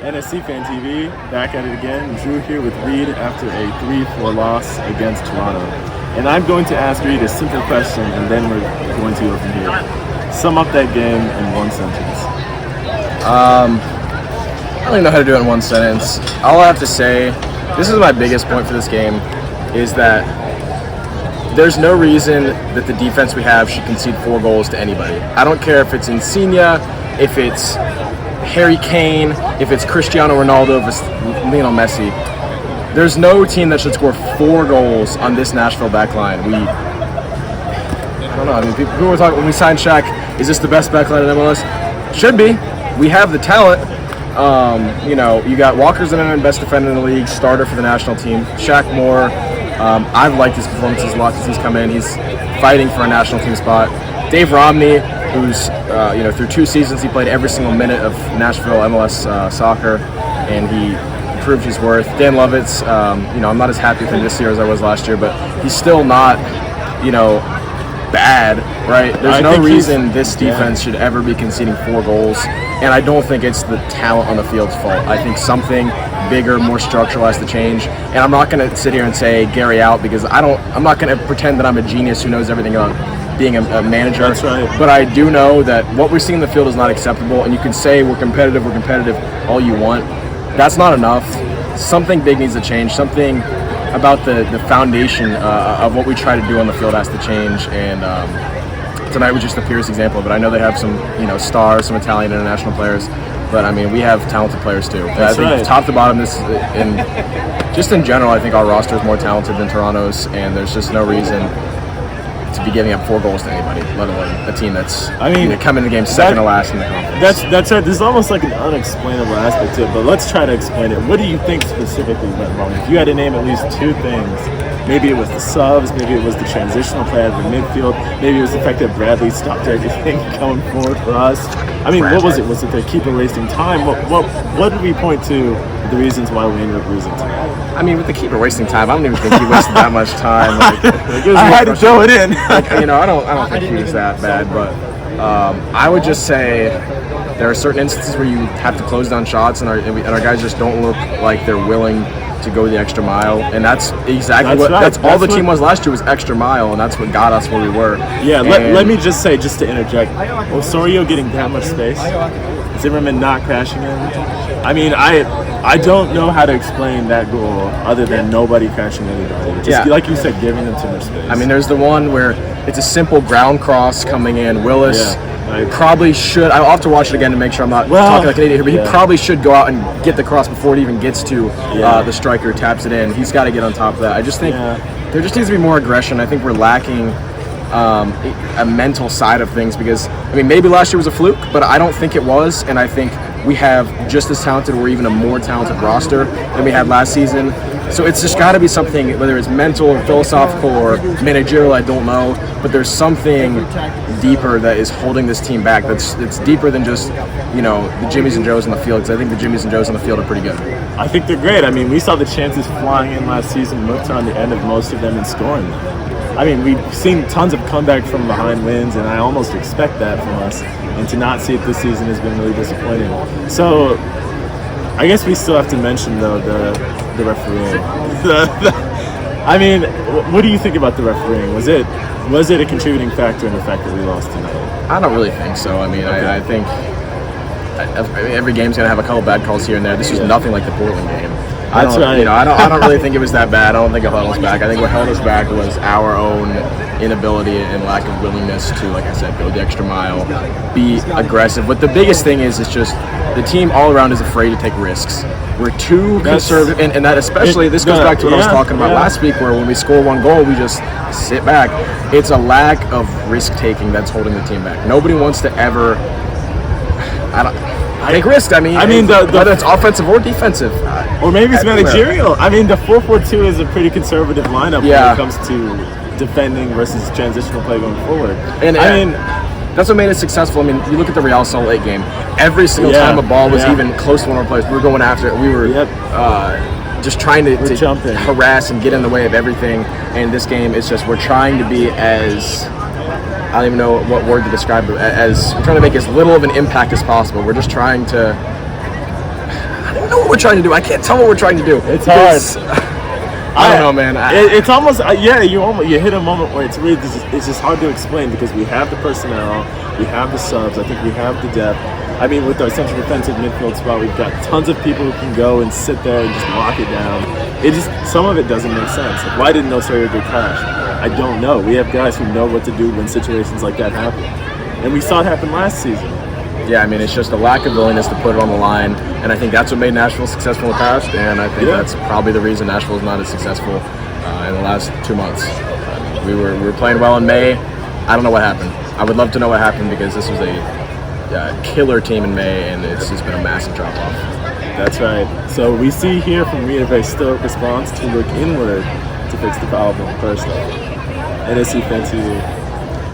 NSC Fan TV, back at it again. Drew here with Reid after a 3-4 loss against Toronto. And I'm going to ask Reid a simple question, and then we're going to go from here. Sum up that game in one sentence. I don't even know how to do it in one sentence. All I have to say, this is my biggest point for this game, is that there's no reason that the defense we have should concede 4 goals to anybody. I don't care if it's Insigne, if it's Harry Kane, if it's Cristiano Ronaldo, if it's Lionel Messi. There's no team that should score 4 goals on this Nashville backline. I don't know. I mean, people were talking when we signed Shaq. Is this the best backline in MLS? Should be. We have the talent. You got Walker Zimmerman, best defender in the league, starter for the national team. Shaq Moore. I've liked his performances a lot since he's come in. He's fighting for a national team spot. Dave Romney, who's through 2 seasons he played every single minute of Nashville MLS soccer, and he proved his worth. Dan Lovitz, I'm not as happy with him this year as I was last year, but he's still not, bad, right? There's no reason this defense should ever be conceding 4 goals, and I don't think it's the talent on the field's fault. I think something bigger, more structural has to change, and I'm not going to sit here and say Gary out, because I'm not going to pretend that I'm a genius who knows everything about being a manager. That's right. But I do know that what we're seeing in the field is not acceptable, and you can say we're competitive all you want. That's not enough. Something big needs to change. Something about the foundation of what we try to do on the field has to change, and tonight was just the purest example of it. I know they have some stars, some Italian international players, but I mean we have talented players too. That's I think right. Top to bottom, just in general, I think our roster is more talented than Toronto's, and there's just no reason to be giving up 4 goals to anybody, let alone a team that's coming in the game second to last in the conference. That's right. There's almost like an unexplainable aspect to it, but let's try to explain it. What do you think specifically went wrong? If you had to name at least 2 things, maybe it was the subs, maybe it was the transitional play out of the midfield, maybe it was the fact that Bradley stopped everything going forward for us. I mean, what was it? Was it the keeper wasting time? What did we point to the reasons why we ended up losing tonight? I mean, with the keeper wasting time, I don't even think he wasted that much time. I had to throw it in. I don't think he was that bad, but I would just say there are certain instances where you have to close down shots, and our guys just don't look like they're willing to go the extra mile, and that's exactly that's all the team was last year, was extra mile, and that's what got us where we were. Yeah, let me just say, just to interject, Osorio getting that much space, Zimmerman not crashing in. I mean, I don't know how to explain that goal other than nobody crashing anybody. Just like you said, giving them too much space. I mean, there's the one where it's a simple ground cross coming in. Willis probably should. I'll have to watch it again to make sure I'm not talking like an idiot here, but he probably should go out and get the cross before it even gets to the striker, taps it in. He's got to get on top of that. I just think there just needs to be more aggression. I think we're lacking a mental side of things, because maybe last year was a fluke, but I don't think it was, and I think we have just as talented or even a more talented roster than we had last season. So it's just got to be something, whether it's mental or philosophical or managerial, I don't know, but there's something deeper that is holding this team back. That's deeper than just the Jimmies and Joes on the field, because I think the Jimmies and Joes on the field are pretty good. I think they're great. I mean, we saw the chances flying in last season. Looked on the end of most of them and scoring them. I mean, we've seen tons of comeback from behind wins, and I almost expect that from us. And to not see it this season has been really disappointing. So, I guess we still have to mention, though, the refereeing. I mean, what do you think about the refereeing? Was it a contributing factor in the fact that we lost tonight? I don't really think so. I mean, I think every game's gonna have a couple bad calls here and there. This was nothing like the Portland game. I don't really think it was that bad. I don't think it held us back. I think what held us back was our own inability and lack of willingness to, like I said, go the extra mile, be aggressive. But the biggest thing is just the team all around is afraid to take risks. We're too conservative, and that especially, this goes back to what I was talking about last week, where when we score 1 goal, we just sit back. It's a lack of risk-taking that's holding the team back. Nobody wants to ever take risks. I mean, whether it's offensive or defensive. Or maybe it's managerial. I mean, the 4-4-2 is a pretty conservative lineup when it comes to defending versus transitional play going forward. And I mean, that's what made it successful. I mean, you look at the Real Salt Lake game. Every single time a ball was even close to one of our players, we were going after it. We were just trying to harass and get in the way of everything. And this game, it's just we're trying to be as, I don't even know what word to describe it, as we're trying to make as little of an impact as possible. We're just trying to, don't know what we're trying to do. I can't tell what we're trying to do. It's because- hard. I don't know, man. It's almost you hit a moment where it's really it's just hard to explain because we have the personnel, we have the subs, I think we have the depth. I mean, with our central defensive midfield spot, we've got tons of people who can go and sit there and just lock it down. Some of it doesn't make sense. Like, why didn't Osorio get cashed? I don't know. We have guys who know what to do when situations like that happen, and we saw it happen last season. Yeah, I mean, it's just a lack of willingness to put it on the line, and I think that's what made Nashville successful in the past, and I think that's probably the reason Nashville is not as successful in the last 2 months. We were playing well in May. I don't know what happened. I would love to know what happened because this was a killer team in May, and it's just been a massive drop-off. That's right. So we see here from Reid a very stoic response to look inward to fix the problem personally. NSC Fan TV.